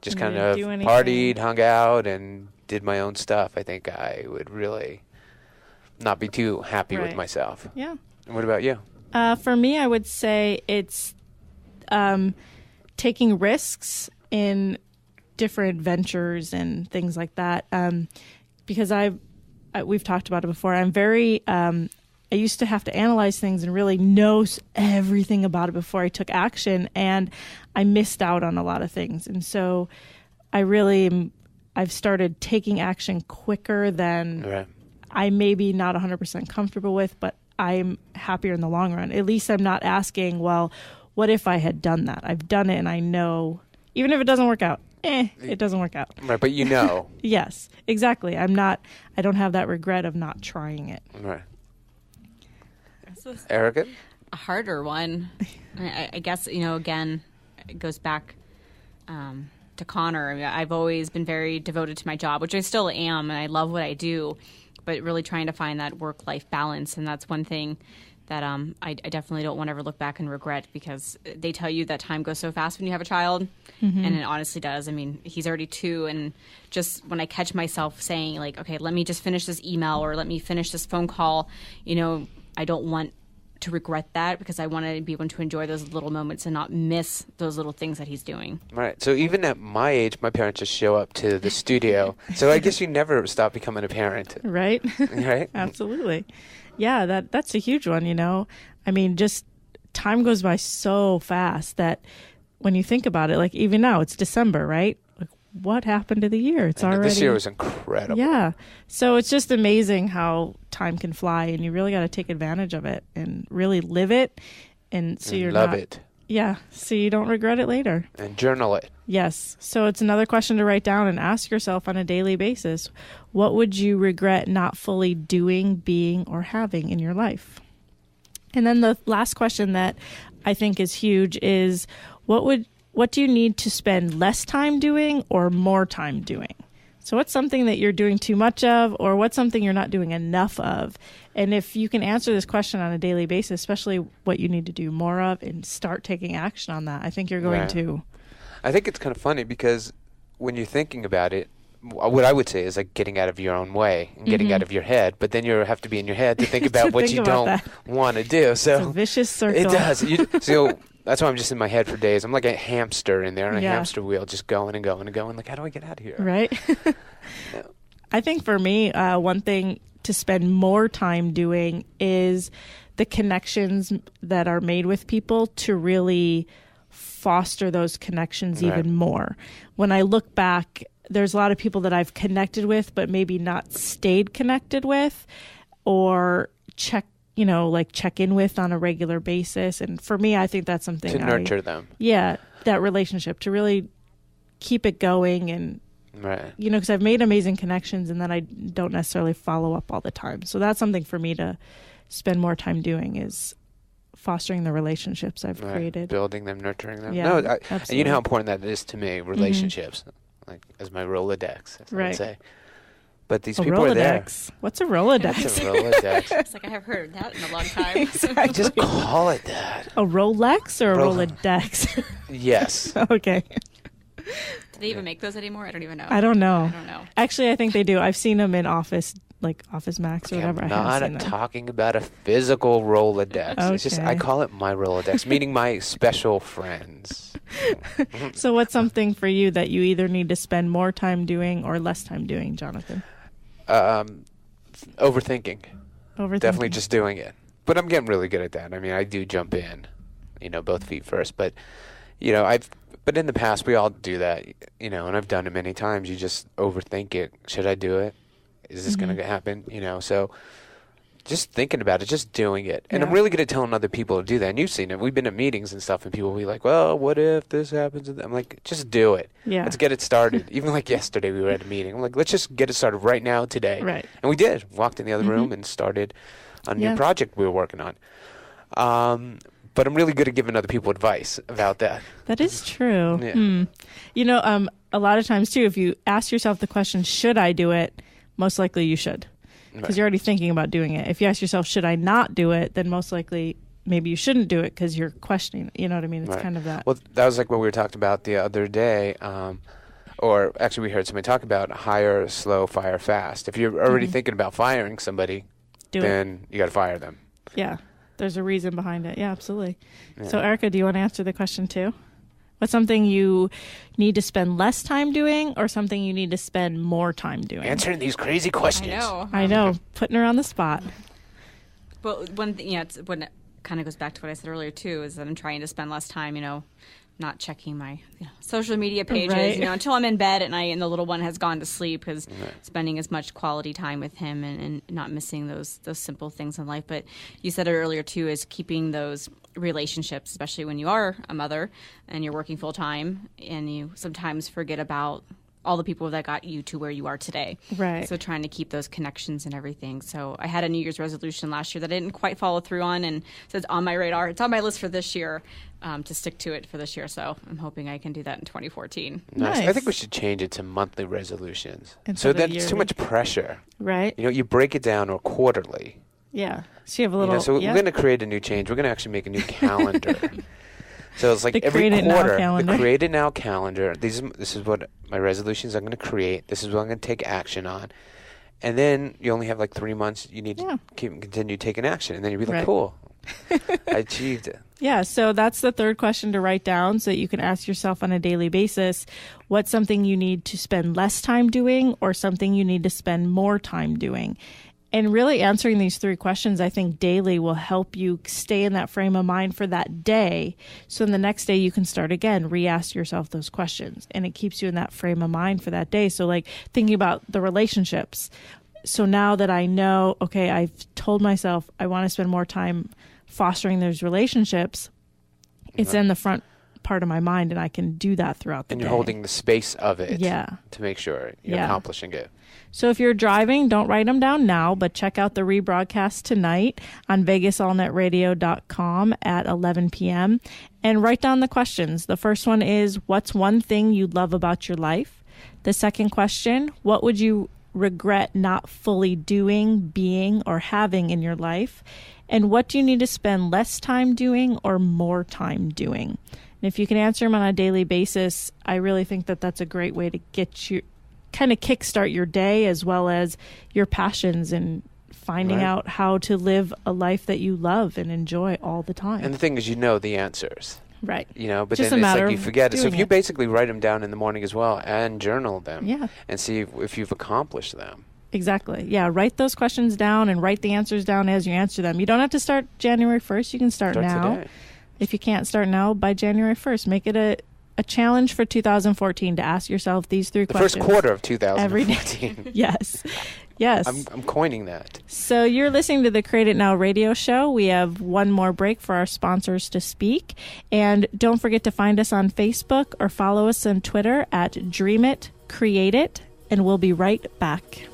just kind of partied, hung out, and did my own stuff, I think I would really not be too happy with myself. Yeah. And what about you? For me, I would say it's taking risks in different ventures and things like that. Because we've talked about it before. I'm very, I used to have to analyze things and really know everything about it before I took action, and I missed out on a lot of things. And so I've started taking action quicker than I may be not 100% comfortable with, but I'm happier in the long run. At least I'm not asking, well, what if I had done that? I've done it, and I know, even if it doesn't work out, it doesn't work out. Right, but you know. Yes, exactly. I don't have that regret of not trying it. Right. Erica? A harder one. I guess, again, it goes back to Connor. I mean, I've always been very devoted to my job, which I still am, and I love what I do, but really trying to find that work-life balance. And that's one thing that I definitely don't want to ever look back and regret, because they tell you that time goes so fast when you have a child, and it honestly does. I mean, he's already 2, and just when I catch myself saying, like, okay, let me just finish this email or let me finish this phone call, I don't want to regret that, because I want to be able to enjoy those little moments and not miss those little things that he's doing. Right. So even at my age, my parents just show up to the studio. So I guess you never stop becoming a parent. Right. Right? Absolutely. Yeah, that's a huge one, I mean, just time goes by so fast that when you think about it, like even now, it's December, right? Like, what happened to the year? It's already... This year was incredible. Yeah. So it's just amazing how time can fly, and you really got to take advantage of it and really live it. And so you're love it. Yeah. So you don't regret it later. And journal it. Yes. So it's another question to write down and ask yourself on a daily basis. What would you regret not fully doing, being, or having in your life? And then the last question that I think is huge is, what do you need to spend less time doing or more time doing? So what's something that you're doing too much of, or what's something you're not doing enough of? And if you can answer this question on a daily basis, especially what you need to do more of, and start taking action on that, I think you're going to. I think it's kind of funny because when you're thinking about it, what I would say is like getting out of your own way and getting out of your head, but then you have to be in your head to think about what you don't want to do. So it's a vicious circle. It does. So that's why I'm just in my head for days. I'm like a hamster in there on a hamster wheel, just going and going and going. Like, how do I get out of here? Right. I think for me, one thing to spend more time doing is the connections that are made with people to really foster those connections even more. When I look back, there's a lot of people that I've connected with, but maybe not stayed connected with or check in with on a regular basis. And for me, I think that's something to nurture them. Yeah, that relationship, to really keep it going and, because I've made amazing connections and then I don't necessarily follow up all the time. So that's something for me to spend more time doing is fostering the relationships I've created. Building them, nurturing them. Yeah, and you know how important that is to me, relationships. Like as my Rolodex, as I would say. But these people Rolodex. are there. What's a Rolodex? It's a Rolodex. It's like I have heard that in a long time. Just call it that. A Rolex or a Rolodex? Yes. Okay. Do they even make those anymore? I don't even know. I don't know. Actually, I think they do. I've seen them in Office, like Office Max or whatever. I'm not talking about a physical Rolodex. Okay. It's just I call it my Rolodex, meaning my special friends. So what's something for you that you either need to spend more time doing or less time doing, Jonathan? Overthinking. Definitely Definitely just doing it. But I'm getting really good at that. I mean, I do jump in, both feet first. But, but in the past, we all do that, and I've done it many times. You just overthink it. Should I do it? Is this going to happen? So just thinking about it, just doing it. And I'm really good at telling other people to do that. And you've seen it. We've been at meetings and stuff, and people will be like, well, what if this happens? I'm like, just do it. Yeah. Let's get it started. Even like yesterday, we were at a meeting. I'm like, let's just get it started right now, today. Right. And we did. Walked in the other room and started a new project we were working on. But I'm really good at giving other people advice about that. That is true. Yeah. A lot of times, too, if you ask yourself the question, should I do it? Most likely you should. Because you're already thinking about doing it. If you ask yourself, should I not do it? Then most likely maybe you shouldn't do it because you're questioning it. You know what I mean? It's kind of that. Well, that was like what we were talking about the other day. Or actually we heard somebody talk about hire slow, fire fast. If you're already thinking about firing somebody, then you got to fire them. Yeah. There's a reason behind it. Yeah, absolutely. Yeah. So, Erica, do you want to answer the question too? What's something you need to spend less time doing or something you need to spend more time doing? Answering these crazy questions. I know. Putting her on the spot. But one thing, it's when it kind of goes back to what I said earlier too, is that I'm trying to spend less time, not checking my social media pages, until I'm in bed at night and the little one has gone to sleep, because spending as much quality time with him and not missing those simple things in life. But you said it earlier too, is keeping those relationships, especially when you are a mother and you're working full time and you sometimes forget about all the people that got you to where you are today. Right. So trying to keep those connections and everything. So I had a New Year's resolution last year that I didn't quite follow through on, and so it's on my radar. It's on my list for this year, to stick to it for this year. So I'm hoping I can do that in 2014. Nice. I think we should change it to monthly resolutions. So that's too much pressure. Right. You break it down or quarterly. Yeah. So you have a little. So we're going to create a new change. We're going to actually make a new calendar. So it's like every quarter, the Create It Now calendar. This is what my resolutions I'm going to create. This is what I'm going to take action on. And then you only have like 3 months. You need to continue taking action. And then you'll be like, cool, I achieved it. Yeah, so that's the third question to write down so that you can ask yourself on a daily basis, what's something you need to spend less time doing or something you need to spend more time doing? And really answering these three questions, I think daily will help you stay in that frame of mind for that day. So in the next day, you can start again, re-ask yourself those questions. And it keeps you in that frame of mind for that day. So like thinking about the relationships. So now that I know, okay, I've told myself I want to spend more time fostering those relationships, it's in the front part of my mind and I can do that throughout the day. And you're holding the space of it to make sure you're accomplishing it. So if you're driving, don't write them down now, but check out the rebroadcast tonight on VegasAllNetRadio.com at 11 p.m. and write down the questions. The first one is, what's one thing you love about your life? The second question, what would you regret not fully doing, being, or having in your life? And what do you need to spend less time doing or more time doing? And if you can answer them on a daily basis, I really think that that's a great way to get you kind of kickstart your day as well as your passions and finding out how to live a life that you love and enjoy all the time. And the thing is, you know the answers. Right. You know, but Just then a it's matter like you of forget it. So if doing you it. basically write them down in the morning as well and journal them Yeah. and see if you've accomplished them. Exactly. Yeah, write those questions down and write the answers down as you answer them. You don't have to start January 1st. You can start now. Today. If you can't start now, by January 1st, make it a challenge for 2014 to ask yourself these three The questions. first quarter of Every day. 2014. Yes. Yes. I'm coining that. So you're listening to the Create It Now radio show. We have one more break for our sponsors to speak. And don't forget to find us on Facebook or follow us on Twitter at Dream It, Create It, and we'll be right back.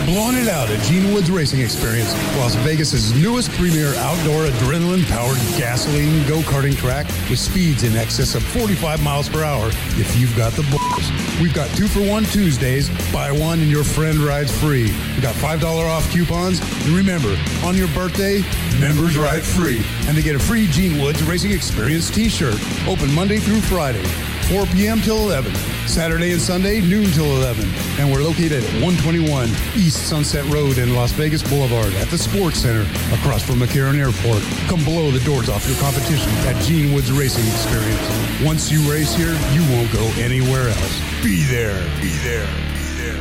Blowing it out at Gene Woods Racing Experience, Las Vegas's newest premier outdoor adrenaline-powered gasoline go-karting track with speeds in excess of 45 miles per hour if you've got the balls. We've got 2-for-1 Tuesdays, buy one and your friend rides free. We've got $5 off coupons, and remember, on your birthday, members ride free. And they get a free Gene Woods Racing Experience t-shirt, open Monday through Friday, 4 p.m. till 11. Saturday and Sunday, noon till 11. And we're located at 121 East Sunset Road in Las Vegas Boulevard at the Sports Center across from McCarran Airport. Come blow the doors off your competition at Gene Woods Racing Experience. Once you race here, you won't go anywhere else. Be there. Be there. Be there.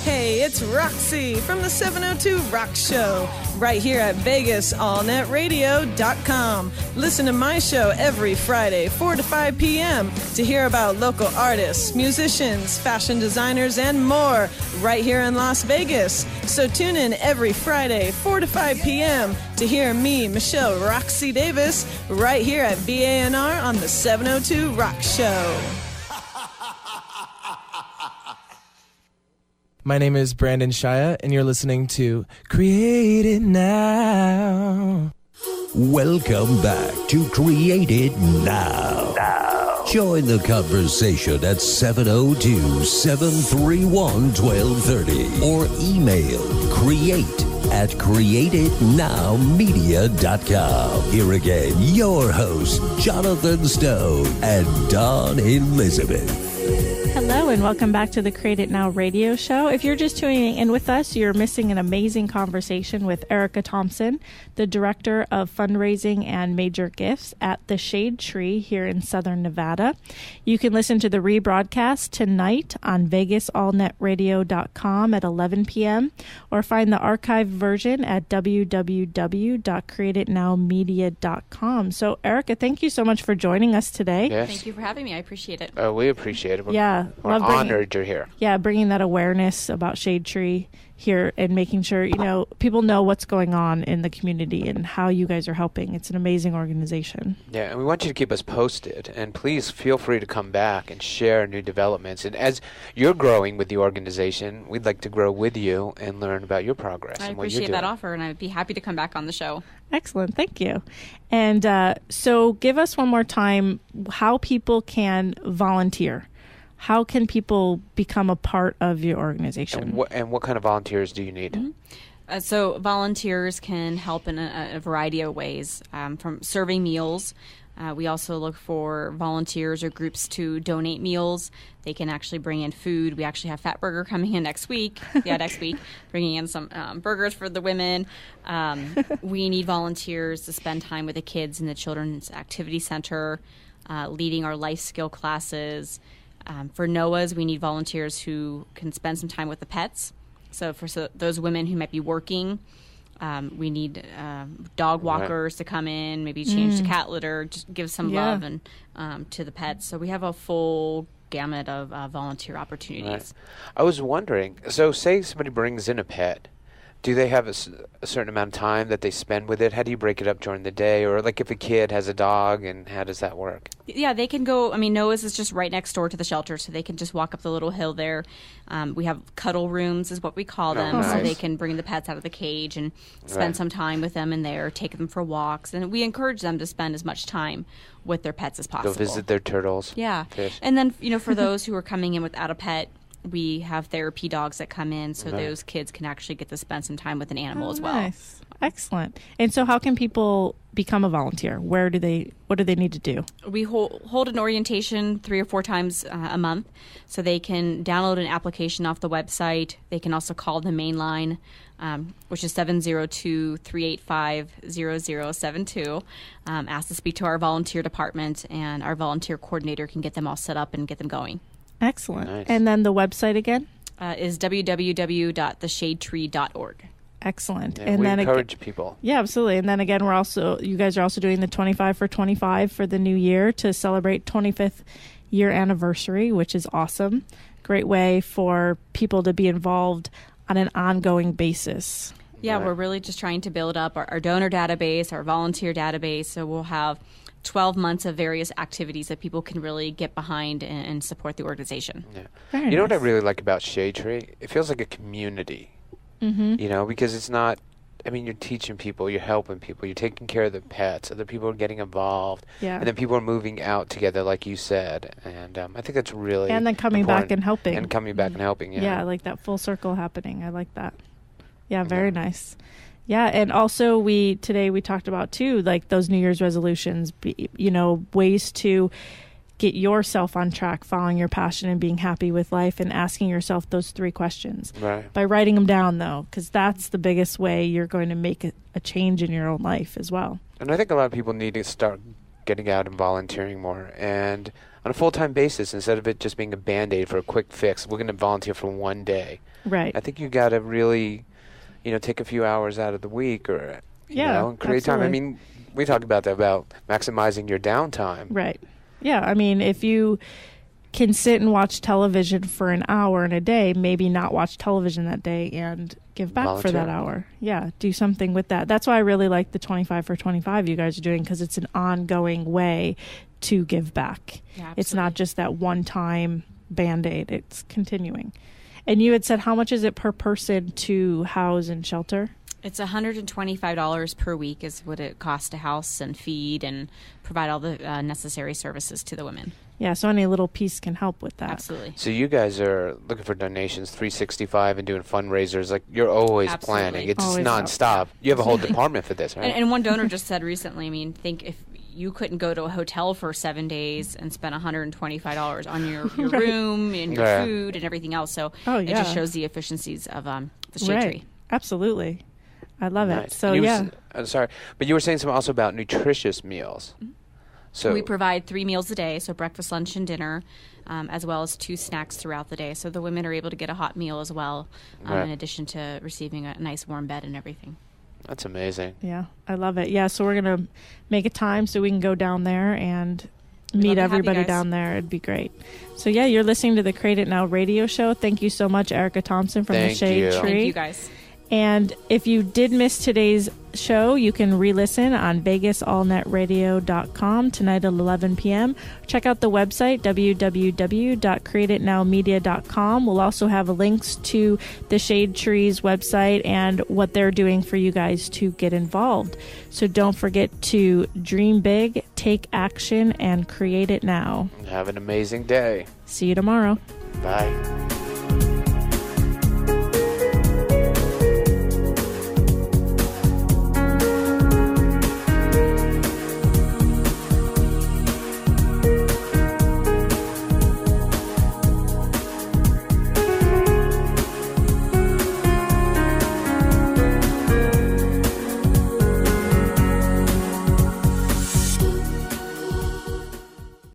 Hey, it's Roxy from the 702 Rock Show, right here at VegasAllNetRadio.com. Listen to my show every Friday, 4 to 5 p.m. to hear about local artists, musicians, fashion designers, and more right here in Las Vegas. So tune in every Friday, 4 to 5 p.m. to hear me, Michelle Roxy Davis, right here at BANR on the 702 Rock Show. My name is Brandon Shia, and you're listening to Create It Now. Welcome back to Create It Now. Join the conversation at 702-731-1230 or email create@createitnowmedia.com. Here again, your hosts, Jonathan Stone and Dawn Elizabeth. Hello and welcome back to the Create It Now radio show. If you're just tuning in with us, you're missing an amazing conversation with Erica Thompson, the Director of Fundraising and Major Gifts at the Shade Tree here in Southern Nevada. You can listen to the rebroadcast tonight on VegasAllNetRadio.com at 11 p.m. or find the archived version at www.createitnowmedia.com. So, Erica, thank you so much for joining us today. Yes. Thank you for having me. I appreciate it. We appreciate it. We're love honored you're here. Yeah, bringing that awareness about Shade Tree here and making sure, people know what's going on in the community and how you guys are helping. It's an amazing organization. Yeah, and we want you to keep us posted. And please feel free to come back and share new developments. And as you're growing with the organization, we'd like to grow with you and learn about your progress I and what you're appreciate doing. that offer, and I'd be happy to come back on the show. Excellent. Thank you. And so give us one more time how people can volunteer. How can people become a part of your organization? And what kind of volunteers do you need? Mm-hmm. So volunteers can help in a variety of ways, from serving meals. We also look for volunteers or groups to donate meals. They can actually bring in food. We actually have Fat Burger coming in next week. Next week, bringing in some burgers for the women. We need volunteers to spend time with the kids in the Children's Activity Center, leading our life skill classes. For NOAAs, we need volunteers who can spend some time with the pets. So for those women who might be working, we need dog walkers to come in, maybe change the cat litter, just give some love and to the pets. So we have a full gamut of volunteer opportunities. Right. I was wondering, so say somebody brings in a pet, Do they have a certain amount of time that they spend with it? How do you break it up during the day? Or like if a kid has a dog, and how does that work? Yeah, they can go. I mean, Noah's is just right next door to the shelter, so they can just walk up the little hill there. We have cuddle rooms, is what we call them, nice. so they can bring the pets out of the cage and spend some time with them in there, take them for walks. And we encourage them to spend as much time with their pets as possible. Go visit their turtles. Yeah. Fish. And then, for those who are coming in without a pet, we have therapy dogs that come in, so those kids can actually get to spend some time with an animal as well. Nice. Excellent. And so how can people become a volunteer? What do they need to do? We hold an orientation 3 or 4 times a month, so they can download an application off the website. They can also call the main line, which is 702-385-0072. Ask to speak to our volunteer department, and our volunteer coordinator can get them all set up and get them going. Excellent. Nice. And then the website again? Is www.theshadetree.org. Excellent. Yeah, and we then encourage people. Yeah, absolutely. And then again, you guys are also doing the 25 for 25 for the new year to celebrate 25th year anniversary, which is awesome. Great way for people to be involved on an ongoing basis. Yeah, we're really just trying to build up our donor database, our volunteer database, so we'll have 12 months of various activities that people can really get behind and support the organization. Yeah. Very You know what I nice. really like about Shade Tree? It feels like a community. Mm-hmm. Because it's not, you're teaching people, you're helping people, you're taking care of the pets, other people are getting involved, Yeah. and then people are moving out together, like you said, and I think that's really And then coming back important. and helping. And coming back and helping, Yeah, like that full circle happening. I like that. Yeah, very nice. Yeah, and also today we talked about too, like those New Year's resolutions, ways to get yourself on track, following your passion and being happy with life, and asking yourself those 3 questions. Right. By writing them down, though, because that's the biggest way you're going to make a change in your own life as well. And I think a lot of people need to start getting out and volunteering more, and on a full-time basis, instead of it just being a Band-Aid for a quick fix. We're going to volunteer for one day. Right. I think you got to really, take a few hours out of the week, or and create time. absolutely. I mean, we talk about that, about maximizing your downtime. Right. Yeah, I mean, if you can sit and watch television for an hour in a day, maybe not watch television that day and give back for that hour. Yeah, do something with that. That's why I really like the 25 for 25 you guys are doing, because it's an ongoing way to give back. Yeah, it's not just that one-time Band-Aid. It's continuing. And you had said, how much is it per person to house and shelter? It's $125 per week is what it costs to house and feed and provide all the necessary services to the women. Yeah, so any little piece can help with that. Absolutely. So you guys are looking for donations 365 and doing fundraisers. Like, you're always Absolutely. planning. It's Always nonstop. You have a whole department for this, right? And one donor just said recently, think if you couldn't go to a hotel for 7 days and spend $125 on your room and your food and everything else. So it just shows the efficiencies of the Shade Tree. Absolutely. I love it. So, I'm sorry, but you were saying something also about nutritious meals. Mm-hmm. So we provide 3 meals a day, so breakfast, lunch, and dinner, as well as 2 snacks throughout the day. So the women are able to get a hot meal as well, in addition to receiving a nice warm bed and everything. That's amazing. Yeah, I love it. Yeah, so we're going to make a time so we can go down there and meet everybody down there. It'd be great. So, yeah, you're listening to the Create It Now radio show. Thank you so much, Erica Thompson from the Shade Tree. Thank you, guys. And if you did miss today's show, you can re-listen on VegasAllNetRadio.com tonight at 11 p.m. Check out the website, www.createitnowmedia.com. We'll also have links to the Shade Tree's website and what they're doing for you guys to get involved. So don't forget to dream big, take action, and create it now. Have an amazing day. See you tomorrow. Bye.